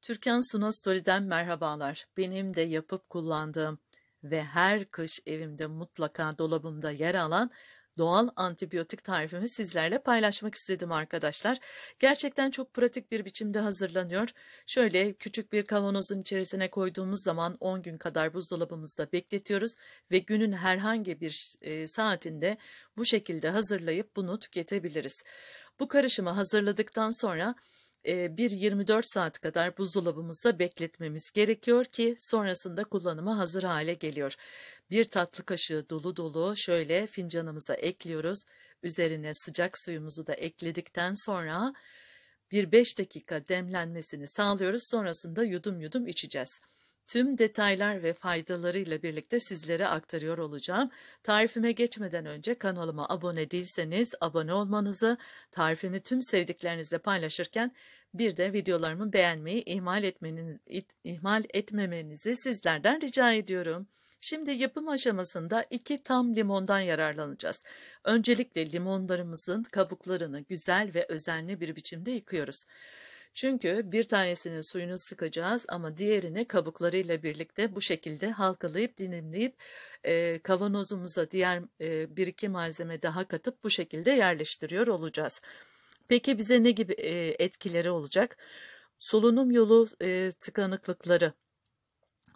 Türkan Suna Story'den merhabalar. Benim de yapıp kullandığım ve her kış evimde mutlaka dolabımda yer alan doğal antibiyotik tarifimi sizlerle paylaşmak istedim arkadaşlar. Gerçekten çok pratik bir biçimde hazırlanıyor. Şöyle küçük bir kavanozun içerisine koyduğumuz zaman 10 gün kadar buzdolabımızda bekletiyoruz ve günün herhangi bir saatinde bu şekilde hazırlayıp bunu tüketebiliriz. Bu karışımı hazırladıktan sonra bir 24 saat kadar buzdolabımızda bekletmemiz gerekiyor ki sonrasında kullanıma hazır hale geliyor. Bir tatlı kaşığı dolu dolu şöyle fincanımıza ekliyoruz. Üzerine sıcak suyumuzu da ekledikten sonra bir 5 dakika demlenmesini sağlıyoruz. Sonrasında yudum yudum içeceğiz. Tüm detaylar ve faydalarıyla birlikte sizlere aktarıyor olacağım. Tarifime geçmeden önce kanalıma abone değilseniz abone olmanızı, tarifimi tüm sevdiklerinizle paylaşırken bir de videolarımı beğenmeyi ihmal etmemenizi sizlerden rica ediyorum. Şimdi yapım aşamasında 2 tam limondan yararlanacağız. Öncelikle limonlarımızın kabuklarını güzel ve özenli bir biçimde yıkıyoruz. Çünkü bir tanesinin suyunu sıkacağız ama diğerini kabuklarıyla birlikte bu şekilde halkalayıp dilimleyip kavanozumuza diğer bir iki malzeme daha katıp bu şekilde yerleştiriyor olacağız. Peki bize ne gibi etkileri olacak? Solunum yolu tıkanıklıkları,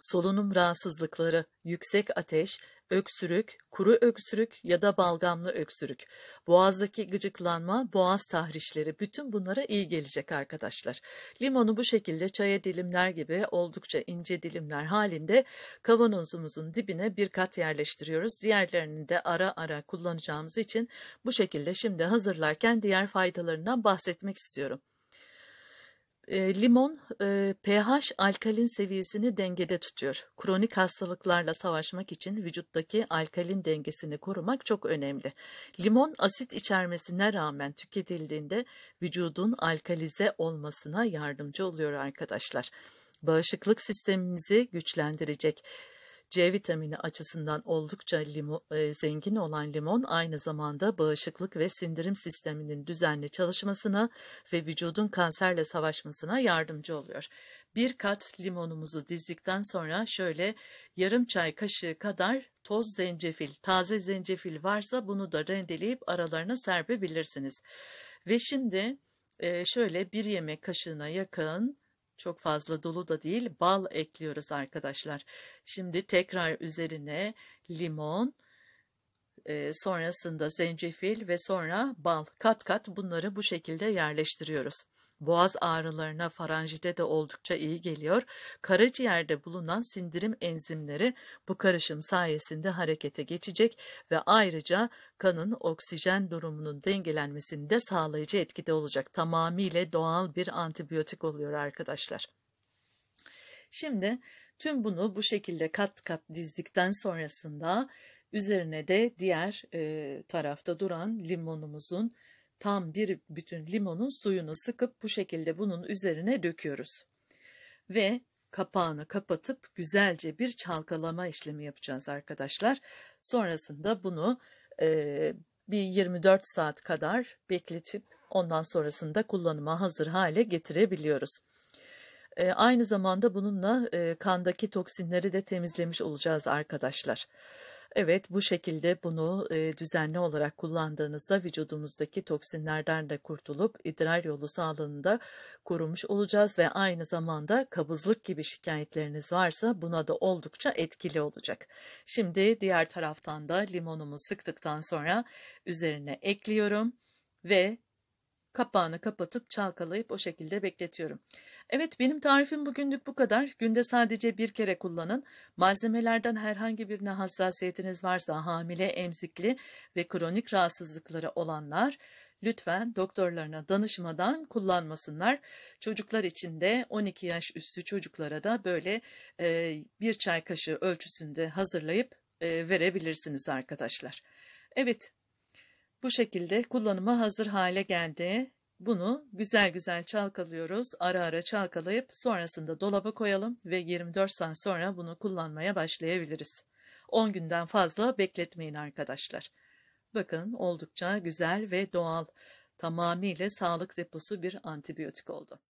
solunum rahatsızlıkları, yüksek ateş, öksürük, kuru öksürük ya da balgamlı öksürük, boğazdaki gıcıklanma, boğaz tahrişleri bütün bunlara iyi gelecek arkadaşlar. Limonu bu şekilde çaya dilimler gibi oldukça ince dilimler halinde kavanozumuzun dibine bir kat yerleştiriyoruz. Diğerlerini de ara ara kullanacağımız için bu şekilde şimdi hazırlarken diğer faydalarından bahsetmek istiyorum. Limon pH alkalin seviyesini dengede tutuyor. Kronik hastalıklarla savaşmak için vücuttaki alkalin dengesini korumak çok önemli. Limon asit içermesine rağmen tüketildiğinde vücudun alkalize olmasına yardımcı oluyor arkadaşlar. Bağışıklık sistemimizi güçlendirecek. C vitamini açısından oldukça zengin olan limon aynı zamanda bağışıklık ve sindirim sisteminin düzenli çalışmasına ve vücudun kanserle savaşmasına yardımcı oluyor. Bir kat limonumuzu dizdikten sonra şöyle yarım çay kaşığı kadar toz zencefil, taze zencefil varsa bunu da rendeleyip aralarına serpebilirsiniz. Ve şimdi şöyle bir yemek kaşığına yakın, çok fazla dolu da değil, bal ekliyoruz arkadaşlar. Şimdi tekrar üzerine limon, sonrasında zencefil ve sonra bal, kat kat bunları bu şekilde yerleştiriyoruz. Boğaz ağrılarına, faranjite de oldukça iyi geliyor. Karaciğerde bulunan sindirim enzimleri bu karışım sayesinde harekete geçecek ve ayrıca kanın oksijen durumunun dengelenmesini de sağlayıcı etkide olacak. Tamamıyla doğal bir antibiyotik oluyor arkadaşlar. Şimdi tüm bunu bu şekilde kat kat dizdikten sonrasında üzerine de diğer tarafta duran limonumuzun tam bir bütün limonun suyunu sıkıp bu şekilde bunun üzerine döküyoruz. Ve kapağını kapatıp güzelce bir çalkalama işlemi yapacağız arkadaşlar. Sonrasında bunu bir 24 saat kadar bekletip ondan sonrasında kullanıma hazır hale getirebiliyoruz. Aynı zamanda bununla kandaki toksinleri de temizlemiş olacağız arkadaşlar. Evet, bu şekilde bunu düzenli olarak kullandığınızda vücudumuzdaki toksinlerden de kurtulup idrar yolu sağlığını da korumuş olacağız ve aynı zamanda kabızlık gibi şikayetleriniz varsa buna da oldukça etkili olacak. Şimdi diğer taraftan da limonumu sıktıktan sonra üzerine ekliyorum ve kapağını kapatıp çalkalayıp o şekilde bekletiyorum. Evet, benim tarifim bugünlük bu kadar. Günde sadece bir kere kullanın. Malzemelerden herhangi birine hassasiyetiniz varsa hamile, emzikli ve kronik rahatsızlıkları olanlar lütfen doktorlarına danışmadan kullanmasınlar. Çocuklar için de 12 yaş üstü çocuklara da böyle bir çay kaşığı ölçüsünde hazırlayıp verebilirsiniz arkadaşlar. Evet. Bu şekilde kullanıma hazır hale geldi. Bunu güzel güzel çalkalıyoruz. Ara ara çalkalayıp sonrasında dolaba koyalım ve 24 saat sonra bunu kullanmaya başlayabiliriz. 10 günden fazla bekletmeyin arkadaşlar. Bakın oldukça güzel ve doğal, tamamıyla sağlık deposu bir antibiyotik oldu.